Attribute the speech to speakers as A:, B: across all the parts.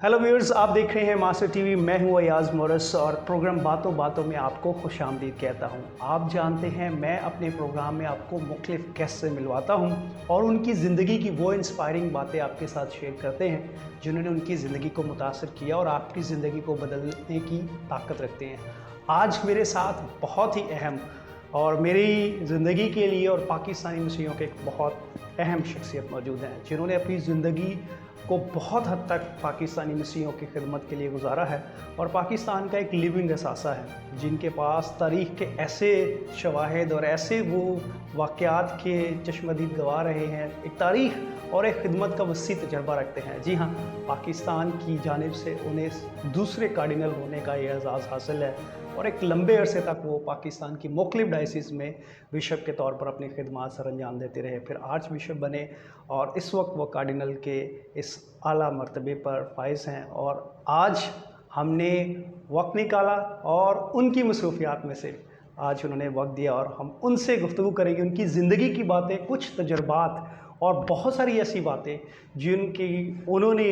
A: Hello viewers, आप देख रहे हैं मास्टर टीवी। मैं हूं अयाज मोरस और प्रोग्राम बातों बातों में आपको खुशामदीद कहता हूं। आप जानते हैं मैं अपने प्रोग्राम में आपको मुख्तलिफ गेस्ट से मिलवाता हूं और उनकी ज़िंदगी की वो इंस्पायरिंग बातें आपके साथ शेयर करते हैं जिन्होंने उनकी ज़िंदगी को मुतासर किया और आपकी ज़िंदगी को बदलने की ताकत रखते हैं। आज मेरे साथ बहुत ही अहम और मेरी ज़िंदगी के लिए और पाकिस्तानी मसीहों के एक बहुत अहम शख्सियत मौजूद हैं जिन्होंने अपनी ज़िंदगी को बहुत हद तक पाकिस्तानी मसीहों की खिदमत के लिए गुजारा है और पाकिस्तान का एक लिविंग असासा है, जिनके पास तारीख़ के ऐसे शवाहिद और ऐसे वो वाक़यात के चश्मदीद गवाह रहे हैं, एक तारीख़ और एक खिदमत का वसी तजर्बा रखते हैं। जी हाँ, पाकिस्तान की जानिब से उन्हें दूसरे कार्डिनल होने का ये एजाज़ हासिल है और एक लंबे अरसे तक वो पाकिस्तान की मुख्तलिफ डायसिस में बिशप के तौर पर अपनी खिदमत सर अंजाम देते रहे, फिर आर्च बिशप बने और इस वक्त वो कार्डिनल के इस आला मर्तबे पर फाइज हैं। और आज हमने वक्त निकाला और उनकी मसरूफियात में से आज उन्होंने वक्त दिया और हम उनसे गुफ्तगू करेंगे, उनकी ज़िंदगी की बातें, कुछ तजर्बात और बहुत सारी ऐसी बातें जिनकी उन्होंने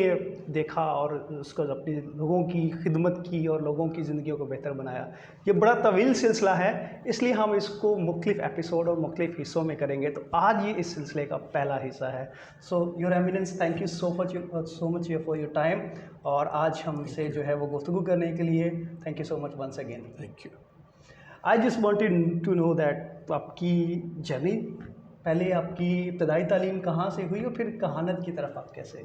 A: देखा और उसको अपने लोगों की खिदमत की और लोगों की ज़िंदगियों को बेहतर बनाया। ये बड़ा तवील सिलसिला है, इसलिए हम इसको मुख्तलिफ एपिसोड और मुख्तलिफ हिस्सों में करेंगे। तो आज ये इस सिलसिले का पहला हिस्सा है। So your eminence, thank you so much for your time. और आज हमसे जो है वो गुफ्तगू करने के लिए thank you so much once again.
B: Thank you.
A: I just wanted to know that आपकी जर्नी, पहले आपकी इब्तदाई तालीम कहाँ से हुई और फिर कहानत की तरफ आप कैसे?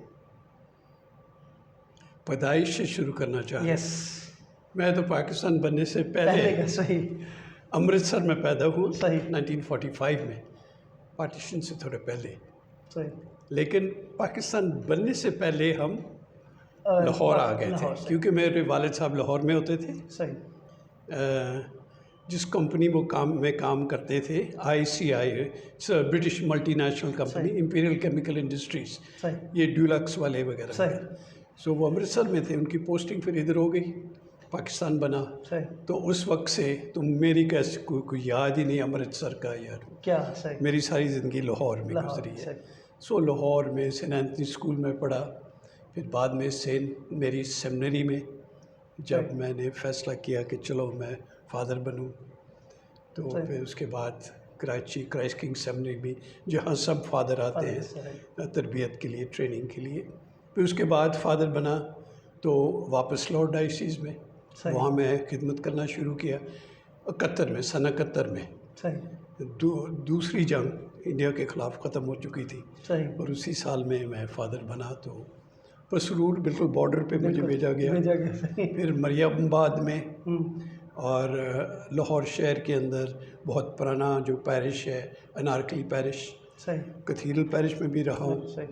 B: पैदाइश से शुरू करना चाहूँ।
A: यस,
B: मैं तो पाकिस्तान बनने से
A: पहले
B: पहले
A: का सही
B: अमृतसर में पैदा हुआ,
A: सही
B: 1945 में, पार्टीशन से थोड़े पहले।
A: सही
B: लेकिन पाकिस्तान बनने से पहले हम लाहौर आ गए थे, क्योंकि मेरे वालिद साहब लाहौर में होते थे।
A: सही
B: जिस कंपनी वो काम करते थे, ICI, British multinational company, imperial chemical industries,
A: सही
B: ये ड्यूलक्स वाले वगैरह।
A: सही
B: सो वो अमृतसर में थे, उनकी पोस्टिंग फिर इधर हो गई, पाकिस्तान बना।
A: सही
B: तो उस वक्त से तो मेरी कैसे कोई याद ही नहीं अमृतसर का यार।
A: क्या सही
B: मेरी सारी ज़िंदगी लाहौर में गुजरी है। सो लाहौर में सेंट एंथनी स्कूल में पढ़ा, फिर बाद में सेंट मेरी सेमिनरी में जब मैंने फ़ैसला किया कि चलो मैं फ़ादर बनूं, तो फिर उसके बाद कराची क्राइस्ट किंग सेमिनरी भी, जहाँ सब फादर आते हैं तरबियत के लिए, ट्रेनिंग के लिए। फिर उसके बाद फादर बना तो वापस लाहौर डायसिस में, वहाँ मैं खिदमत करना शुरू किया। 71 में, सन 71 में दूसरी जंग इंडिया के ख़िलाफ़ ख़त्म हो चुकी थी और उसी साल में मैं फ़ादर बना। तो पसरूर बिल्कुल बॉर्डर पे मुझे भेजा गया। फिर मरियमाबाद में और लाहौर शहर के अंदर बहुत पुराना जो पैरिश है, अनारकली पैरिश, कैथीड्रल पैरिश में भी रहा हूँ।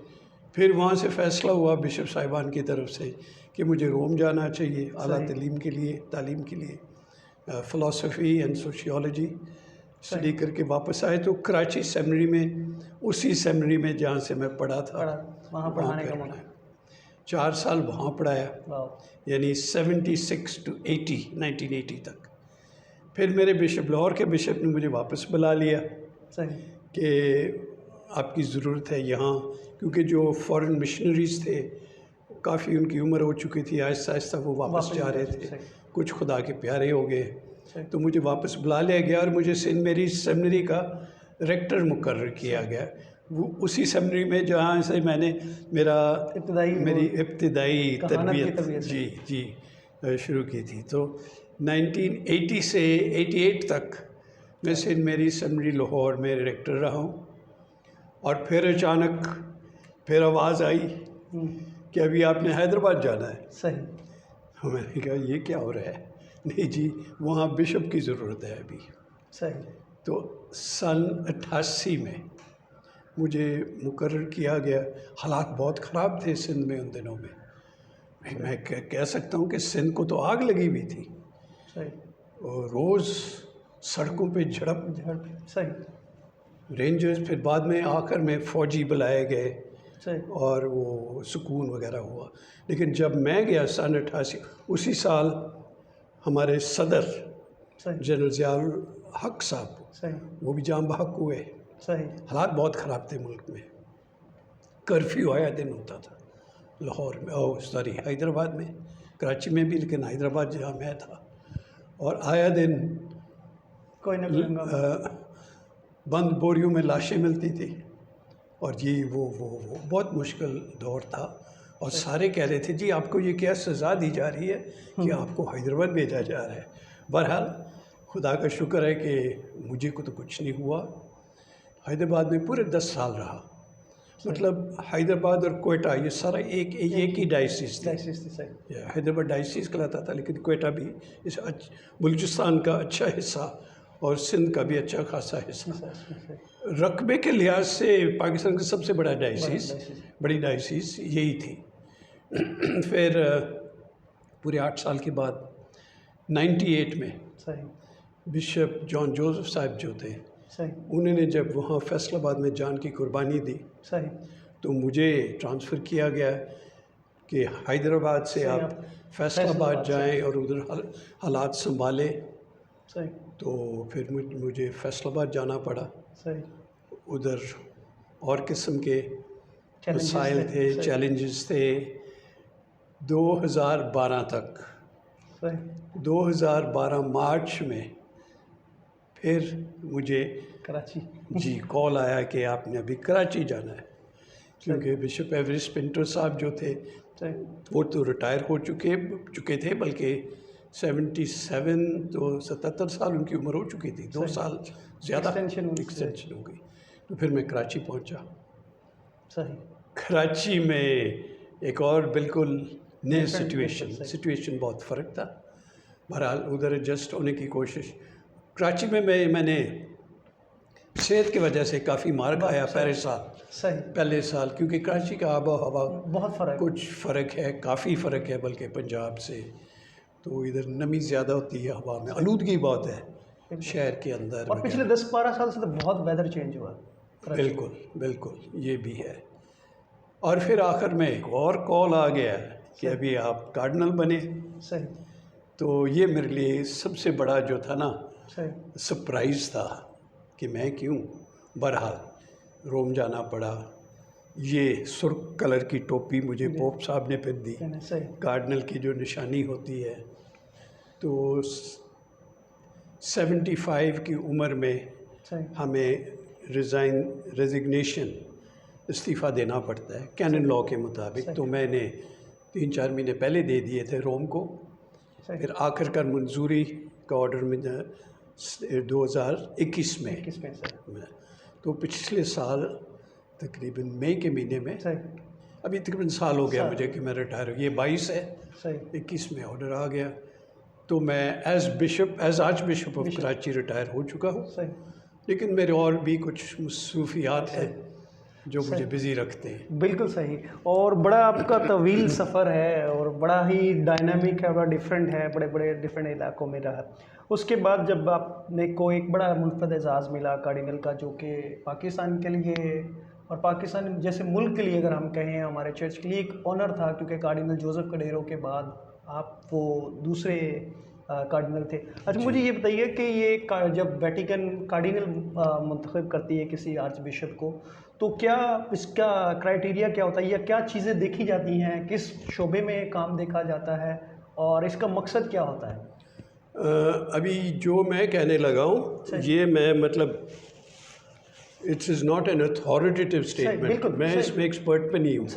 B: फिर वहाँ से फ़ैसला हुआ बिशप साहिबान की तरफ से कि मुझे रोम जाना चाहिए आला तालीम के लिए, फ़िलासफ़ी एंड सोशियोलॉजी स्टडी करके वापस आए। तो कराची सेमिनरी में, उसी सेमिनरी में जहाँ से मैं पढ़ा था,
A: वहाँ पढ़ाने का मौका,
B: 4 साल वहाँ पढ़ाया, यानी 76 to 80, 1980 तक। फिर मेरे बिशप, लाहौर के बिशप ने मुझे वापस बुला लिया कि आपकी ज़रूरत है यहाँ, क्योंकि जो फॉरेन मिशनरीज़ थे काफ़ी उनकी उम्र हो चुकी थी, आहिस्ता आहिस्ता वो वापस जा रहे थे, कुछ खुदा के प्यारे हो गए। तो मुझे वापस बुला लिया गया और मुझे सेंट मेरी सेमिनरी का रेक्टर मुकर्रर किया गया, वो उसी सेमिनरी में जहाँ से मैंने मेरी इब्तिदाई तरबियत जी शुरू की थी। तो 1980 से 88 तक मैं सेंट मेरी सेमिनरी लाहौर में रेक्टर रहा हूँ। और फिर अचानक फिर आवाज़ आई कि अभी आपने हैदराबाद जाना है।
A: सही
B: मैंने कहा ये क्या हो रहा है? नहीं जी, वहाँ बिशप की ज़रूरत है अभी।
A: सही
B: तो सन 88 में मुझे मुकर्रर किया गया। हालात बहुत ख़राब थे सिंध में उन दिनों में, मैं कह सकता हूँ कि सिंध को तो आग लगी हुई थी। और रोज़ सड़कों पे झड़प। रेंजर्स, फिर बाद में आखिर में फ़ौजी बुलाए गए और वो सुकून वगैरह हुआ। लेकिन जब मैं गया सन 88, उसी साल हमारे सदर जनरल ज़ियाउल हक साहब वो भी जाम बहक हुए। हालात बहुत ख़राब थे मुल्क में, कर्फ्यू आया दिन होता था लाहौर में, ओह सॉरी, हैदराबाद में, कराची में भी, लेकिन हैदराबाद जहाँ मैं था। और आया दिन
A: कोई ना कोई हंगामा।
B: बंद बोरियों में लाशें मिलती थी, और जी वो बहुत मुश्किल दौर था। और सारे कह रहे थे जी आपको ये क्या सज़ा दी जा रही है कि आपको हैदराबाद भेजा जा रहा है। बहरहाल खुदा का शुक्र है कि मुझे को तो कुछ नहीं हुआ। हैदराबाद में पूरे 10 साल रहा। मतलब हैदराबाद और कोयटा ये सारा एक ही डायसिस थी। हैदराबाद डायसिस कहलाता था, लेकिन कोयटा भी इस बलूचिस्तान का अच्छा हिस्सा और सिंध का भी अच्छा खासा हिस्सा। रकबे के लिहाज से पाकिस्तान का सबसे बड़ा डायसिस, बड़ी डायसिस यही थी। फिर पूरे 8 साल के बाद 98 में बिशप जॉन जोसेफ साहब जो थे, उन्होंने जब वहाँ फैसलाबाद में जान की कुर्बानी दी, तो मुझे ट्रांसफ़र किया गया कि हैदराबाद से आप फैसलाबाद जाएं और उधर हालात संभालें। तो फिर मुझे फैसलाबाद जाना पड़ा। उधर और किस्म के मसाइल थे, चैलेंजेस थे। 2012 तक, 2012 मार्च में फिर मुझे
A: कराची
B: जी कॉल आया कि आपने अभी कराची जाना है, क्योंकि बिशप एवरेस्ट पिंटो साहब जो थे वो तो रिटायर हो चुके थे, बल्कि 77 तो 77 साल उनकी उम्र हो चुकी थी। 2 साल ज़्यादा एक्सटेंशन हो गई। तो फिर मैं कराची पहुंचा। कराची में एक और बिल्कुल नई सिचुएशन बहुत फ़र्क था। बहरहाल उधर एडजस्ट होने की कोशिश। कराची में मैंने सेहत की वजह से काफ़ी मार खाया पहले साल, क्योंकि कराची का आबो हवा
A: बहुत फ़र्क,
B: कुछ फ़र्क है, काफ़ी फ़र्क है बल्कि पंजाब से। तो इधर नमी ज़्यादा होती है, हवा में आलूदगी बहुत है शहर के अंदर।
A: और पिछले 10-12 साल से तो बहुत वेदर चेंज हुआ।
B: बिल्कुल ये भी है। और फिर आखिर में एक और कॉल आ गया कि अभी आप कार्डिनल बने। तो ये मेरे लिए सबसे बड़ा जो था ना सरप्राइज़ था कि मैं क्यों। बहरहाल रोम जाना पड़ा। ये सुर्ख कलर की टोपी मुझे पोप साहब ने फिर दी, कार्डिनल की जो निशानी होती है। तो 75 की उम्र में हमें रेजिग्नेशन इस्तीफ़ा देना पड़ता है कैनन लॉ के मुताबिक। तो मैंने 3-4 महीने पहले दे दिए थे रोम को। फिर आखिरकार मंजूरी का ऑर्डर में 2021 में तो पिछले साल तकरीबन मई के महीने में, अभी तकरीबन साल हो गया मुझे कि मैं रिटायर हो। ये 22 है, 21 में ऑर्डर आ गया। तो मैं as archbishop of Karachi retire हो चुका हूँ। लेकिन मेरे और भी कुछ मसरूफियात हैं जो मुझे बिज़ी रखते हैं।
A: बिल्कुल सही। और बड़ा आपका तवील सफ़र है और बड़ा ही डायनामिक है, बड़ा डिफरेंट है, बड़े बड़े डिफरेंट इलाकों में रहा। उसके बाद जब आपने को एक बड़ा मुल्फद एजाज़ मिला कार्डिनल का, जो कि पाकिस्तान के लिए और पाकिस्तान जैसे मुल्क के लिए, अगर हम कहें हमारे चर्च के लिए एक ऑनर था, क्योंकि कार्डिनल जोसेफ कडेरो के बाद आप वो दूसरे कार्डिनल थे। अच्छा, मुझे ये बताइए कि ये जब वेटिकन कार्डिनल मुंतखब करती है किसी आर्च बिशप को, तो क्या इसका क्राइटेरिया क्या होता है या क्या चीज़ें देखी जाती हैं, किस शोबे में काम देखा जाता है और इसका मकसद क्या होता है?
B: अभी जो मैं कहने लगा हूँ ये मैं मतलब it's is not an authoritative statement, मैं इसमें एक्सपर्ट पे नहीं हूँ।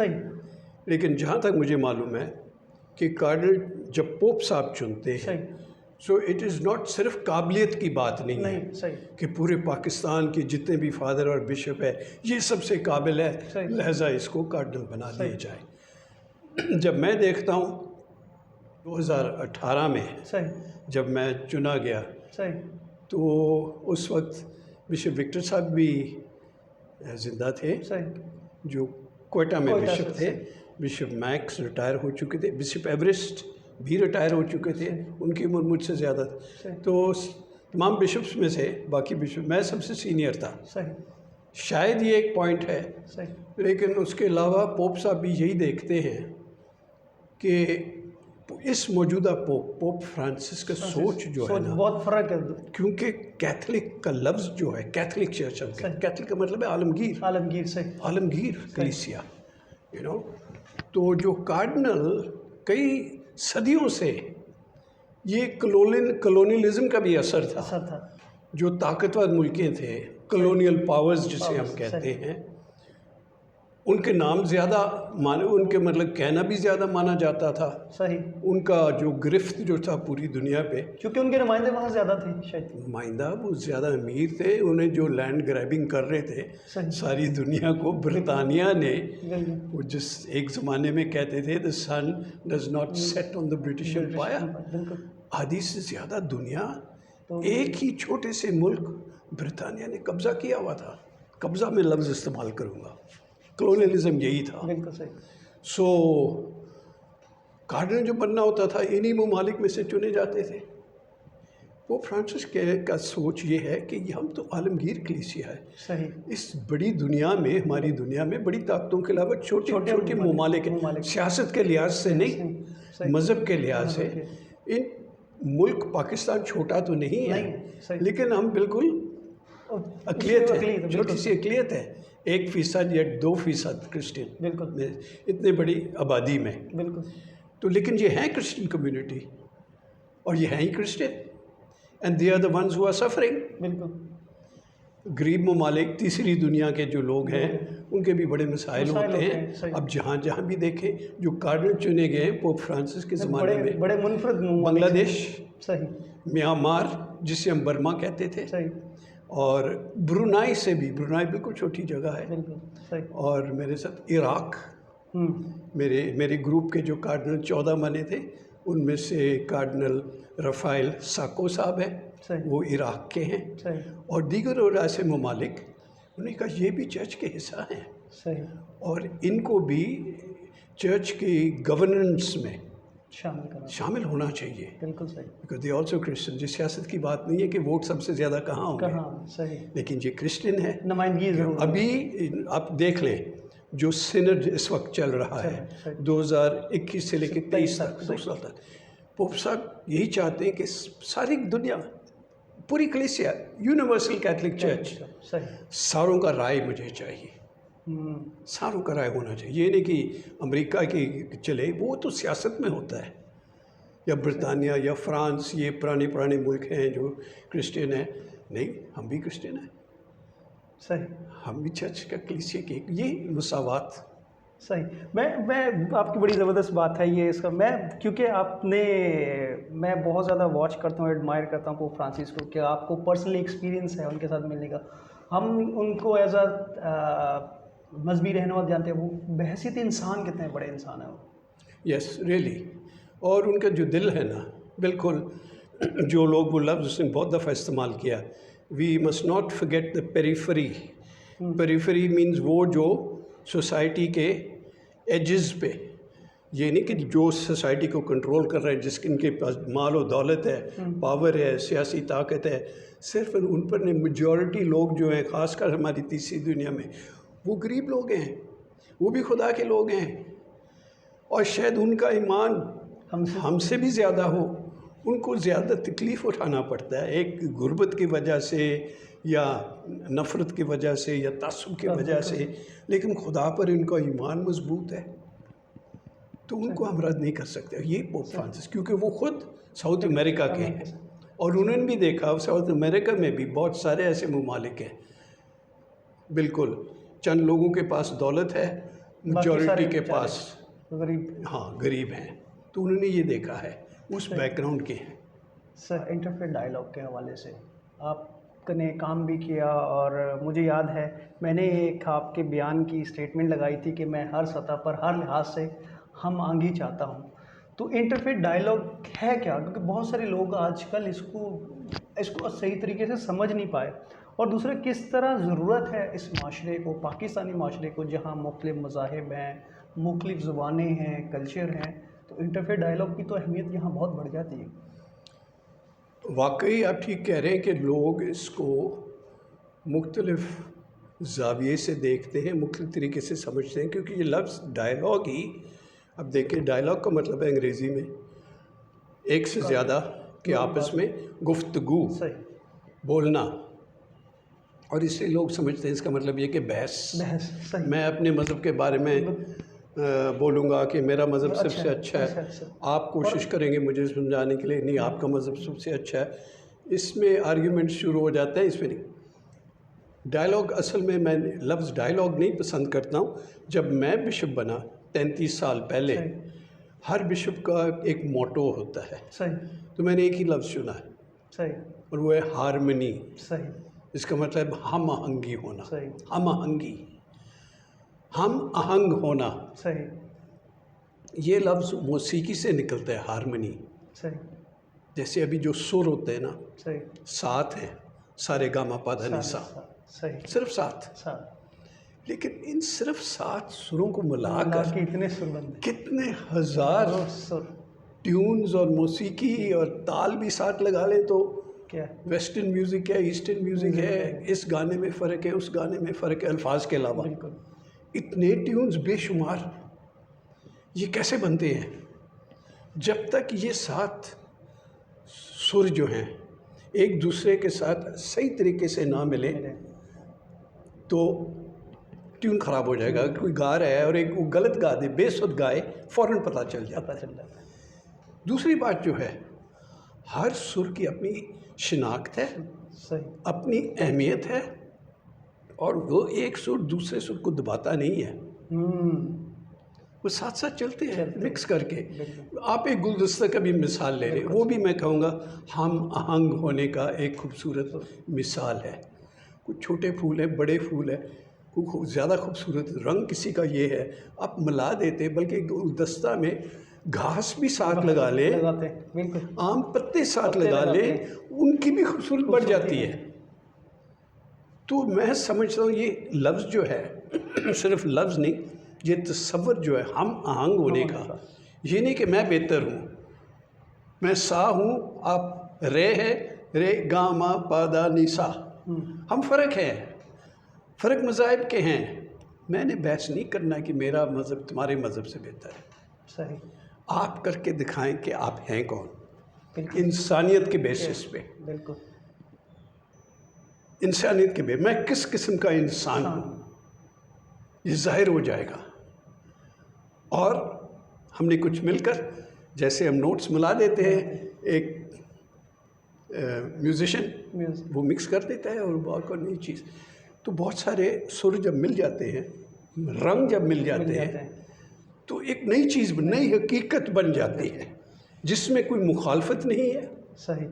B: लेकिन जहाँ तक मुझे मालूम है कि कार्डिनल जब पोप साहब चुनते हैं, सो इट इज़ नॉट सिर्फ काबिलियत की बात नहीं है कि पूरे पाकिस्तान के जितने भी फादर और बिशप है ये सबसे काबिल है, लिहाजा इसको कार्डिनल बना दिया जाए। जब मैं देखता हूँ 2018 में जब मैं चुना गया, तो उस वक्त बिशप विक्टर साहब भी ज़िंदा थे जो कोयटा में बिशप थे। बिशप मैक्स रिटायर हो चुके थे, बिशप एवरेस्ट भी रिटायर हो चुके थे, उनकी उम्र मुझसे ज़्यादा। तो तमाम बिशप्स में से बाकी बिशप मैं सबसे सीनियर था। शायद ये एक पॉइंट है। लेकिन उसके अलावा पोप साहब भी यही देखते हैं कि इस मौजूदा पोप फ्रांसिस का सोच जो है ना,
A: बहुत फ़र्क है। क्योंकि
B: कैथलिक का लफ्ज़ जो है, कैथलिक चर्च, कैथलिक का मतलब है आलमगीर
A: से
B: आलमगीर कलीसिया, यू नो। तो जो कार्डिनल कई सदियों से ये कलोनियलिज्म का भी असर था। जो ताकतवर मुल्कें थे, कलोनियल पावर्स जिसे हम कहते हैं, उनके नाम ज़्यादा माने, उनके मतलब कहना भी ज़्यादा माना जाता था।
A: सही।
B: उनका जो गिरफ्त जो था पूरी दुनिया पे,
A: क्योंकि उनके नुमाइंदे वहाँ ज़्यादा थे शायद।
B: नुमाइंदा वो ज़्यादा अमीर थे, उन्हें जो लैंड ग्रैबिंग कर रहे थे सारी दुनिया को, ब्रिटानिया ने, वो जिस एक ज़माने में कहते थे the sun does not set on the British empire, आधी से ज़्यादा दुनिया एक ही छोटे से मुल्क ब्रिटानिया ने कब्ज़ा किया हुआ था। कब्ज़ा में लफ्ज़ इस्तेमाल करूँगा, कलोनियलिज्म यही था।
A: बिल्कुल सही।
B: सो कार्डिनल जो बनना होता था इन्हीं ममालिक में से चुने जाते थे। वो फ्रांसिस का सोच ये है कि हम तो आलमगीर कलीसिया है।
A: सही। इस
B: बड़ी दुनिया में, हमारी दुनिया में बड़ी ताकतों के अलावा छोटे छोटे ममालिक हैं, सियासत के लिहाज से नहीं, मज़हब के लिहाज से। इन मुल्क पाकिस्तान छोटा तो नहीं है, लेकिन हम बिल्कुल अक़लियत है, छोटी सी अक़लियत है, 1% या 2% क्रिश्चियन, बिल्कुल, इतने बड़ी आबादी में, बिल्कुल। तो लेकिन ये हैं क्रिश्चियन कम्युनिटी, और ये हैं ही Christian, and they are the ones who are suffering. बिल्कुल। गरीब ममालिक, तीसरी दुनिया के जो लोग हैं, उनके भी बड़े मसाइल होते हैं। अब जहाँ जहाँ भी देखें, जो कार्डिनल चुने गए हैं पोप फ्रांसिस के ज़माने में,
A: बड़े मुनफरद,
B: बांग्लादेश,
A: सही,
B: म्यांमार जिसे हम बर्मा कहते थे, सही, और ब्रुनाई से भी, ब्रुनाई बिल्कुल छोटी जगह है, बिल्कुल सही, और मेरे साथ इराक, मेरे ग्रुप के जो कार्डिनल 14 बने थे, उनमें से कार्डिनल रफ़ाइल साको साहब हैं, वो इराक के हैं, सही, और दीगर और ऐसे ममालिक, उन्होंने कहा ये भी चर्च के हिस्सा हैं, सही, और इनको भी चर्च की गवर्नेंस में शामिल होना चाहिए। बिल्कुल सही। Because they also Christian. ये सियासत की बात नहीं है कि वोट सबसे ज़्यादा कहाँ होंगे, सही, लेकिन ये क्रिश्चियन है, नुमाइंदगी ज़रूर। अभी आप देख लें जो सिनड इस वक्त चल रहा है 2021 से लेकर 23 तक, 2 साल तक, पोप साहब यही चाहते हैं कि सारी दुनिया, पूरी कलीसिया, यूनिवर्सल कैथलिक चर्च, सारों का राय मुझे चाहिए, सारों का राय होना चाहिए। ये नहीं कि अमेरिका की चले, वो तो सियासत में होता है, या ब्रिटानिया या फ्रांस, ये पुराने मुल्क हैं जो क्रिश्चियन हैं, नहीं, हम भी क्रिश्चियन हैं, सही, हम भी चर्च का कलीसिया की, ये मुसावात, सही। मैं आपकी बड़ी ज़बरदस्त बात है ये इसका, मैं क्योंकि मैं बहुत ज़्यादा वॉच करता हूँ, एडमायर करता हूँ पोप फ्रांसिस को, कि आपको पर्सनली एक्सपीरियंस है उनके साथ मिलने का। हम उनको एज मजहबी रहनुमा जानते हैं, वो बहसीत इंसान, कितने बड़े इंसान हैं वो। Yes, really. और उनका जो दिल है ना, बिल्कुल, जो लोग वो लफ्ज़ उसने बहुत दफ़ा इस्तेमाल किया, we must not forget the periphery. Periphery means वो जो सोसाइटी के एजेस पे, ये नहीं कि जो सोसाइटी को कंट्रोल कर रहे हैं, जिसके पास माल और दौलत है, पावर है, सियासी ताकत है, सिर्फ उन पर नहीं, मेजॉरिटी लोग जो हैं, ख़ासकर हमारी तीसरी दुनिया में, वो गरीब लोग हैं, वो भी खुदा के लोग हैं, और शायद उनका ईमान हमसे भी ज़्यादा हो, उनको ज़्यादा तकलीफ़ उठाना पड़ता है, एक गुर्बत की वजह से या नफ़रत की वजह से या तासुब की वजह से, लेकिन खुदा पर इनका ईमान मजबूत है, तो उनको हम रद्द नहीं कर सकते। ये पोप फ्रांसिस, क्योंकि वो खुद साउथ अमेरिका के हैं, और उन्होंने भी देखा साउथ अमेरिका में भी बहुत सारे ऐसे ममालिक हैं, बिल्कुल चंद लोगों के पास दौलत है, मेजॉरिटी के पास गरीब, हाँ, गरीब हैं, तो उन्होंने ये देखा है, उस बैकग्राउंड के हैं। सर, इंटरफेथ डायलॉग के हवाले से आपने काम भी किया, और मुझे याद है मैंने एक आपके बयान की स्टेटमेंट लगाई थी कि मैं हर सतह पर, हर लिहाज से हम आंगी चाहता हूँ। तो इंटरफेथ डायलॉग है क्या? क्योंकि बहुत सारे लोग आजकल इसको सही तरीके से समझ नहीं पाए, और दूसरा किस तरह ज़रूरत है इस माशरे को, पाकिस्तानी माशरे को, जहाँ मुख्तलिफ मज़ाहिब हैं, मुख्तलिफ ज़ुबानें हैं, कल्चर हैं, तो इंटरफेथ डायलॉग की तो अहमियत यहाँ बहुत बढ़ जाती है। वाकई आप ठीक कह रहे हैं कि लोग इसको मुख्तलिफ ज़ाविये से देखते हैं, मुख्तलिफ तरीके से समझते हैं, क्योंकि ये लफ्ज़ डायलॉग ही, अब देखिए डायलॉग का मतलब है अंग्रेज़ी में एक से ज़्यादा के आपस में गुफ्तगू, बोलना, और इससे लोग समझते हैं इसका मतलब ये कि बहस। मैं अपने मज़हब के बारे में बोलूँगा कि मेरा मज़हब सबसे अच्छा है,
A: अच्छा।
B: आप कोशिश करेंगे मुझे समझाने के लिए नहीं आपका मज़हब सबसे अच्छा है, इसमें आर्ग्यूमेंट शुरू हो जाता है। इसमें नहीं, डायलॉग असल में मैं लफ्ज़ डायलॉग नहीं पसंद करता हूँ। जब मैं बिशप बना 33 साल पहले,
A: सही
B: हर बिशप का एक मोटो होता है,
A: सही
B: तो मैंने एक ही लफ्ज़ चुना है
A: सही
B: और वो है हारमनी।
A: सही
B: इसका मतलब हम आहंगी होना,
A: सही
B: हम आहंगी, हम आहंग होना।
A: सही
B: ये लफ्ज़ मौसीकी से निकलता है, हारमनी।
A: सही
B: जैसे अभी जो सुर होते हैं ना,
A: सही
B: 7 हैं, सारे गामा पाधा निसा,
A: सही
B: सिर्फ 7।
A: साथ
B: लेकिन इन सिर्फ 7 सुरों को
A: मिला
B: मिलाकर
A: के इतने सुर बनते
B: कितने हज़ार
A: हैं। सुर
B: ट्यून्स और मौसीकी और ताल भी साथ लगा लें तो
A: क्या
B: वेस्टर्न म्यूज़िक है, ईस्टर्न म्यूज़िक है, इस गाने में फ़र्क है, उस गाने में फ़र्क है, अल्फाज के अलावा
A: बिल्कुल
B: इतने ट्यून्स बेशुमार, ये कैसे बनते हैं? जब तक ये 7 सुर जो हैं एक दूसरे के साथ सही तरीके से ना मिले
A: मिले
B: तो ट्यून ख़राब हो जाएगा। कोई गा रहा है और एक वो गलत गा दे, बेसुध गाए, फ़ौरन पता चल जाता
A: पता
B: है।
A: चल जाता है।
B: दूसरी बात जो है, हर सुर की अपनी शिनाख्त है,
A: सही
B: अपनी अहमियत है और वो एक सुर दूसरे सुर को दबाता नहीं है, वो साथ साथ चलते हैं मिक्स करके।
A: बिल्कुल
B: आप एक गुलदस्ता का भी मिसाल ले लें, वो भी मैं कहूँगा हम आहंग होने का एक खूबसूरत मिसाल है। कुछ छोटे फूल हैं, बड़े फूल हैं, कुछ ज़्यादा खूबसूरत रंग किसी का ये है, आप मिला देते, बल्कि गुलदस्ता में घास भी साथ लगा लें,
A: लगाते हैं बिल्कुल
B: आम पत्ते साथ
A: पत्ते
B: लगा
A: लगाते
B: लें, उनकी भी खूबसूरत बढ़ जाती है। तो मैं समझता हूँ ये लफ्ज़ जो है सिर्फ लफ्ज़ नहीं, ये तसव्वुर जो है हम आहंग होने का, ये नहीं कि मैं बेहतर हूँ, मैं सा हूँ, आप रे है, रे गा मा पा दा नी सा, हम फ़र्क हैं, फ़र्क मज़ाहिब के हैं। मैंने बहस नहीं करना कि मेरा मज़हब तुम्हारे मज़हब से बेहतर है,
A: सही
B: आप करके दिखाएं कि आप हैं कौन,
A: बिल्कुल
B: इंसानियत के बेसिस पे,
A: बिल्कुल
B: इंसानियत के बेसिस, मैं किस किस्म का इंसान हूँ ये जाहिर हो जाएगा। और हमने कुछ मिलकर, जैसे हम नोट्स मिला देते हैं, एक म्यूज़िशियन
A: म्यूजिक
B: वो मिक्स कर देता है और बहुत नई चीज़, तो बहुत सारे सुर जब मिल जाते हैं, रंग जब मिल जाते हैं, तो एक नई चीज़, नई हकीकत बन जाती है जिसमें कोई मुखालफत नहीं है,
A: सही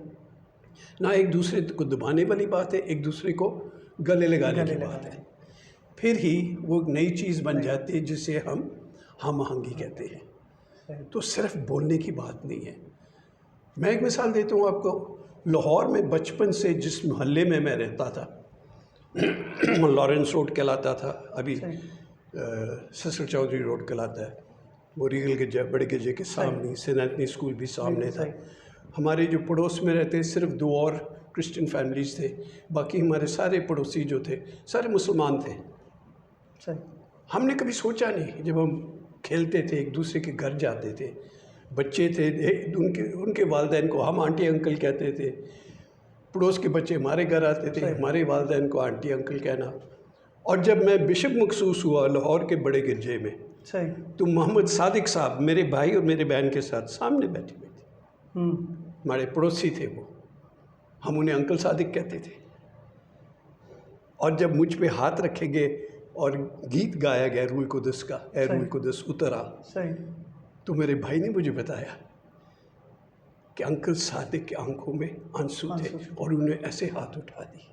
B: ना एक दूसरे को दबाने वाली बात है, एक दूसरे को गले लगाने की बात है। फिर ही वो नई चीज़ बन जाती है जिसे हम आहंगी कहते हैं।
A: सही
B: तो सिर्फ बोलने की बात नहीं है। मैं एक मिसाल देता हूँ आपको, लाहौर में बचपन से जिस मोहल्ले में मैं रहता था लॉरेंस रोड कहलाता था, अभी ससर चौधरी रोड कहलाता है, वो रीगल गिरजा, बड़े गिरजे के सामने सेंट एंथनी स्कूल भी सामने था। हमारे जो पड़ोस में रहते सिर्फ 2 और क्रिश्चियन फैमिलीज़ थे, बाकी हमारे सारे पड़ोसी जो थे सारे मुसलमान थे।
A: सही
B: हमने कभी सोचा नहीं, जब हम खेलते थे, एक दूसरे के घर जाते थे, बच्चे थे, उनके वालिदैन को हम आंटी अंकल कहते थे, पड़ोस के बच्चे हमारे घर आते थे, हमारे वालिदैन को आंटी अंकल कहना। और जब मैं बिशप मखसूस हुआ लाहौर के बड़े गिरजे में,
A: सही
B: तो मोहम्मद सादिक साहब मेरे भाई और मेरे बहन के साथ सामने बैठे हुए थे, हमारे पड़ोसी थे वो, हम उन्हें अंकल सादिक कहते थे। और जब मुझ पे हाथ रखे गए और गीत गाया गया रूह कुदस का, ए रूह कुदस उतरा,
A: सही
B: तो मेरे भाई ने मुझे बताया कि अंकल सादिक की आंखों में आंसू थे और उन्हें ऐसे हाथ उठा दिए,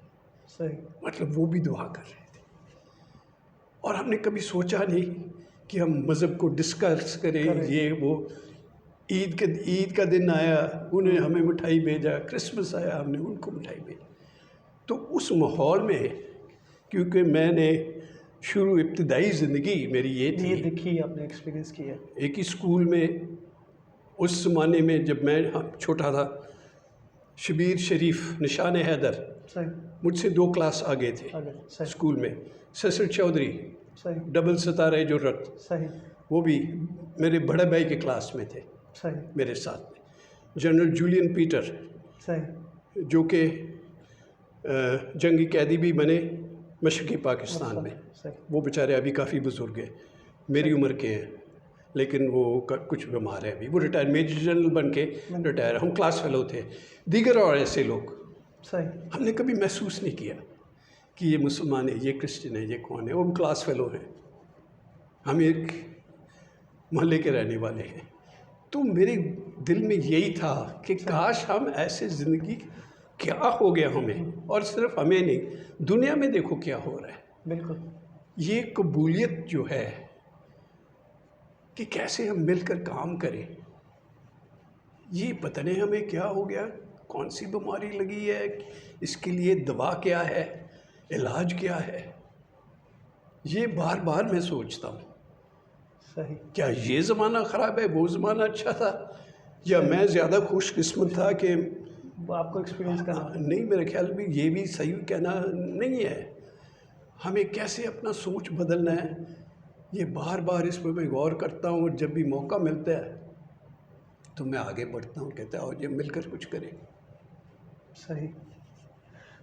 A: सही
B: मतलब वो भी दुआ कर रहे थे। और हमने कभी सोचा नहीं कि हम मज़हब को डिस्कस करें, ये वो। ईद का दिन आया, उन्हें हमें मिठाई भेजा, क्रिसमस आया, हमने उनको मिठाई भेजी। तो उस माहौल में, क्योंकि मैंने शुरू इब्तदाई ज़िंदगी मेरी ये थी,
A: देखी आपने एक्सपीरियंस किया,
B: एक ही स्कूल में उस ज़माने में जब मैं छोटा था, शबीर शरीफ, निशान हैदर
A: सही
B: मुझसे 2 क्लास आगे थे
A: सही
B: स्कूल में, ससर चौधरी
A: सही
B: डबल सितारे जुर्रत,
A: सही
B: वो भी मेरे बड़े भाई के क्लास में थे
A: सही
B: मेरे साथ में। जनरल जूलियन पीटर
A: सही
B: जो कि जंगी कैदी भी बने मशरक़ी पाकिस्तान में,
A: सही
B: वो बेचारे अभी काफ़ी बुज़ुर्ग हैं, मेरी उम्र के हैं, लेकिन वो कुछ बीमार है अभी, वो रिटायर मेजर जनरल बन के रिटायर। हम क्लास फेलो थे, दीगर और ऐसे लोग।
A: सही।
B: हमने कभी महसूस नहीं किया कि ये मुसलमान है, ये क्रिश्चियन है, ये कौन है, वो क्लास फेलो हैं, हम एक मोहल्ले के रहने वाले हैं। तो मेरे दिल में यही था कि काश हम ऐसे ज़िंदगी, क्या हो गया हमें, और सिर्फ हमें नहीं, दुनिया में देखो क्या हो रहा है।
A: बिल्कुल।
B: ये कबूलियत जो है कि कैसे हम मिलकर काम करें, ये पता नहीं हमें क्या हो गया, कौन सी बीमारी लगी है, इसके लिए दवा क्या है, इलाज क्या है, ये बार बार मैं सोचता हूँ।
A: सही।
B: क्या ये ज़माना ख़राब है, वो ज़माना अच्छा था, या मैं ज़्यादा खुशकिस्मत था कि
A: वो आपको एक्सपीरियंस करना।
B: नहीं, मेरे ख्याल में ये भी सही कहना नहीं है। हमें कैसे अपना सोच बदलना है, ये बार बार इस पर मैं गौर करता हूँ, और जब भी मौका मिलता है तो मैं आगे बढ़ता हूँ, कहता है और ये मिलकर कुछ करें।
A: सही।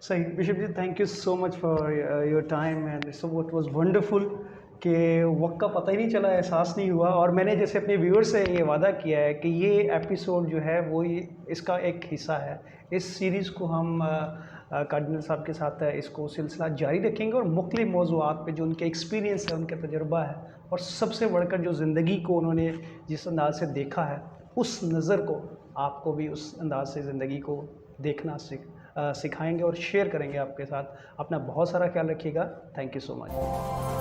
A: सही bishop ji, thank you so much for your time and so what was wonderful कि वक्त का पता ही नहीं चला, एहसास नहीं हुआ। और मैंने जैसे अपने व्यूअर से ये वादा किया है कि ये एपिसोड जो है वो इसका एक हिस्सा है। इस सीरीज़ को हम कार्डिनल साहब के साथ इसको सिलसिला जारी रखेंगे, और मुख्तलिफ मौज़ूआत पे जो उनके एक्सपीरियंस है, उनका तजुर्बा है, और सबसे बढ़कर जो ज़िंदगी को उन्होंने जिस अंदाज से देखा है, उस नज़र को आपको भी उस अंदाज से ज़िंदगी को देखना सिखाएंगे और शेयर करेंगे आपके साथ। अपना बहुत सारा ख्याल रखिएगा। Thank you so much.